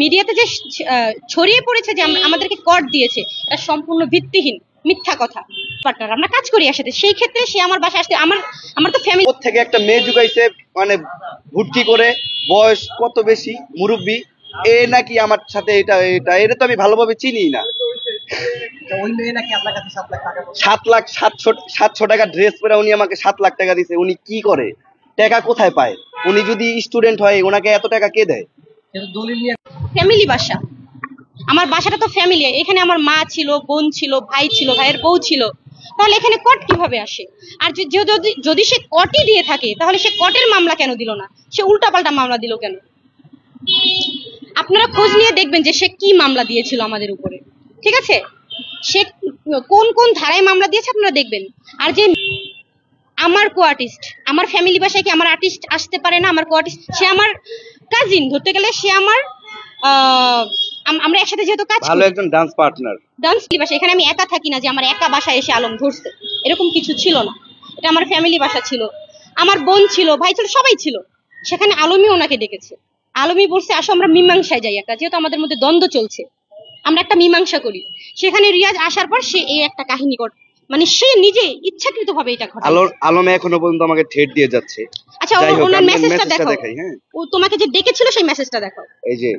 মিডিয়াতে যে ছড়িয়ে পড়েছে যে আমাদেরকে কর দিয়েছে, এটা সম্পূর্ণ ভিত্তিহীন মিথ্যা কথা। পার্টনার আমরা কাজ করি একসাথে, সেই ক্ষেত্রে সে আমার বাসায় আসতে আমার তো ফ্যামিলি থেকে একটা মেয়ে জুগাইছে, মানে ভুটকি করে, বয়স কত বেশি, মুরব্বী, এ নাকি আমার সাথে এটা তো আমি ভালোভাবে চিনি না। ওই মেয়ে নাকি আপনার কাছে 7 লাখ টাকা 7 লাখ 700 টাকা ড্রেস পরে উনি আমাকে 7 লাখ টাকা দিছে। উনি কি করে, টাকা কোথায় পায়? উনি যদি স্টুডেন্ট হয় ওনাকে এত টাকা কে দেয়? দলিল নিয়ে ফ্যামিলি বাসা, আমার বাসাটা তো ফ্যামিলি। এখানে আমার মা ছিল, বোন ছিল, ভাই ছিল, ভাইয়ের বউ ছিল, তাহলে এখানে কট কিভাবে আসে? আর যদি সে কটই দিয়ে থাকে তাহলে সে কটের মামলা কেন দিল না? সে উল্টাপাল্টা মামলা দিল কেন? আপনারা খোঁজ নিয়ে দেখবেন যে সে কি মামলা দিয়েছিল আমাদের উপরে, ঠিক আছে? সে কোন কোন ধারায় মামলা দিয়েছে আপনারা দেখবেন। আর যে আমার কোয়ার্টিস্ট, আমার ফ্যামিলি বাসায় কি আমার আর্টিস্ট আসতে পারে না? আমার কোয়ার্টিস্ট সে আমার কাজিন, ধরতে গেলে সে আমার আমরা একসাথে যেহেতু কাজ করি, ভালো একজন ডান্স পার্টনার। ডান্স বাসা, এখানে আমি একা থাকি না যে আমার একা বাসায় এসে আলম ধরছে, এরকম কিছু ছিল না। এটা আমার ফ্যামিলি বাসা ছিল, আমার বোন ছিল, ভাই ছিল, সবাই ছিল। সেখানে আলমী ওনাকে ডেকেছে, আলমী বলছে আসো আমরা মীমাংসায় যাই একটা, যেহেতু আমাদের মধ্যে দ্বন্দ্ব চলছে আমরা একটা মীমাংসা করি। সেখানে রিয়াজ আসার পর সে এই একটা কাহিনী মানে সে নিজে ইচ্ছাকৃত ভাবে এটা ঘটায়। আলমে এখনো পর্যন্ত আমাকে ঠেট দিয়ে যাচ্ছে। আচ্ছা ওনার মেসেজটা দেখো, হ্যাঁ, ও তোমাকে যে ডেকেছিল সেই মেসেজটা দেখো। এই যে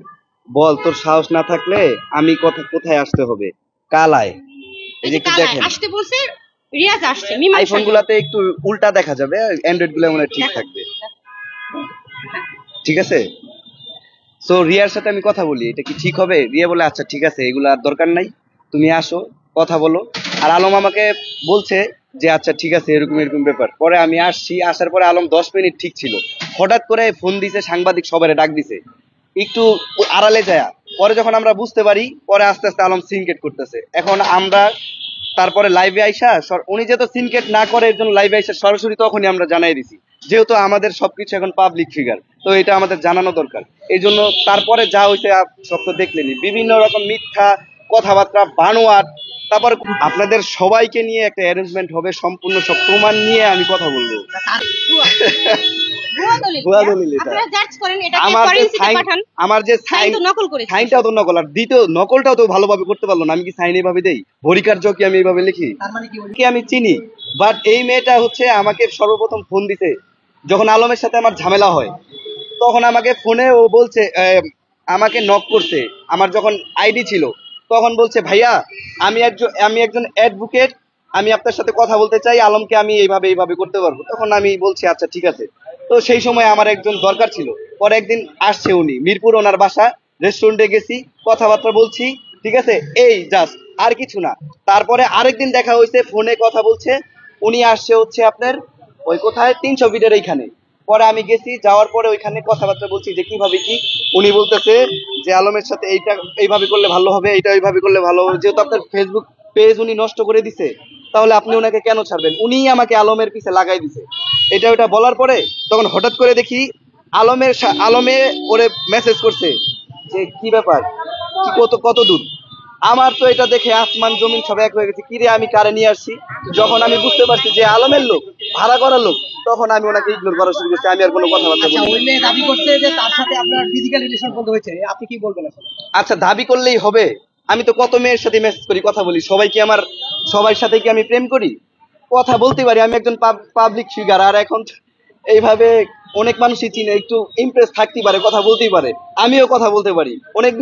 বল, তোর সাহস না থাকলে আমি কোথায় আসতে হবে? কালায়, এই যে দেখেন আসতে বলছে, রিয়াজ আসছে। আইফোন গুলাতে একটু উল্টা দেখা যাবে, অ্যান্ড্রয়েড গুলো মনে ঠিক থাকবে, ঠিক আছে? সো রিয়ার সাথে আমি কথা বলি, এটা কি ঠিক হবে? রিয়া বলে আচ্ছা ঠিক আছে, এগুলা আর দরকার নাই, তুমি আসো কথা বলো। আর আলম আমাকে বলছে যে আচ্ছা ঠিক আছে, এরকম এরকম ব্যাপার। পরে আমি আসছি, আসার পরে আলম 10 মিনিট ঠিক ছিল, হঠাৎ করে ফোন দিছে, সাংবাদিক সবাই ডাক দিছে, একটু আড়ালে যায়। পরে যখন আমরা বুঝতে পারি, পরে আস্তে আস্তে আলম সিনকেট করতেছে। এখন আমরা তারপরে লাইভে আইসা, উনি যেহেতু সিনকেট না করে এর জন্য লাইভে আইসা সরাসরি তখনই আমরা জানাই দিছি, যেহেতু আমাদের সবকিছু এখন পাবলিক ফিগার, তো এটা আমাদের জানানো দরকার। এই জন্য তারপরে যা হয়েছে সব তো দেখলেনি, বিভিন্ন রকম মিথ্যা কথাবার্তা, বানোয়াট। তারপর আপনাদের সবাইকে নিয়ে একটা অ্যারেঞ্জমেন্ট হবে, সম্পূর্ণ সব প্রমাণ নিয়ে আমি কথা বলবো। আমার যে সাইনটাও তো নকল, আর দ্বিতীয় নকলটাও তো ভালোভাবে করতে পারলো না। আমি কি সাইন এইভাবে দেই? হরিকার্য কি আমি এইভাবে লিখি? কি আমি চিনি? বাট এই মেয়েটা হচ্ছে আমাকে সর্বপ্রথম ফোন দিতে যখন আলমের সাথে আমার ঝামেলা হয়, তখন আমাকে ফোনে ও বলছে, আমাকে নক করছে, আমার যখন আইডি ছিল, তখন বলছে ভাইয়া আমি একজন অ্যাডভোকেট, আমি আপনার সাথে কথা বলতে চাই, আলমকে আমি এইভাবে করতে পারবো। তখন আমি বলছি আচ্ছা ঠিক আছে। তো সেই সময় আমার একজন দরকার ছিল। পরে একদিন আসছে উনি, মিরপুর ওনার বাসা, রেস্টুরেন্টে গেছি, কথাবার্তা বলছি, ঠিক আছে, এই জাস্ট, আর কিছু না। তারপরে আরেকদিন দেখা হয়েছে, ফোনে কথা বলছে, উনি আসছে হচ্ছে আপনার ওই কোথায় 300 ফিটের এইখানে। পরে আমি গেছি, যাওয়ার পরে ওইখানে কথাবার্তা বলছি যে কিভাবে কি। উনি বলতেছে যে আলমের সাথে এইভাবে করলে ভালো হবে, এইটা ওইভাবে করলে ভালো হবে। যেহেতু আপনার ফেসবুক পেজ উনি নষ্ট করে দিছে, তাহলে আপনি ওনাকে কেন ছাড়বেন? উনিই আমাকে আলমের পিছে লাগাই দিছে। এটা ওইটা বলার পরে তখন হঠাৎ করে দেখি আলমে ওরে মেসেজ করছে যে কি ব্যাপার, কি কত দূর। আমার তো এটা দেখে আসমান জমিন সব এক হয়ে গেছে, কিরে আমি কারে নিয়ে আসছি। যখন আমি বুঝতে পারছি যে আলমের লোক, ভাড়া করার লোক, তখন আমি ওনাকে ইগনোর করা শুরু করছি। আমি আর কোনো কথাবার্তা বলি না। ওই মেয়ে দাবি করছে যে তার সাথে আপনার ফিজিক্যাল রিলেশন বন্ধ হয়েছে, আপনি কি বলবেন আসলে? আচ্ছা দাবি করলেই হবে? আমি তো কত মেয়ের সাথে মেসেজ করি, কথা বলি, সবার সাথে কি আমি প্রেম করি? কথা বলতে পারি, আমি একজন পাবলিক ফিগার। আর এখন এইভাবে অনেক মানুষই চিনে, একটু ইমপ্রেস থাকতে পারে, কথা বলতেই পারে, আমিও কথা বলতে পারি অনেক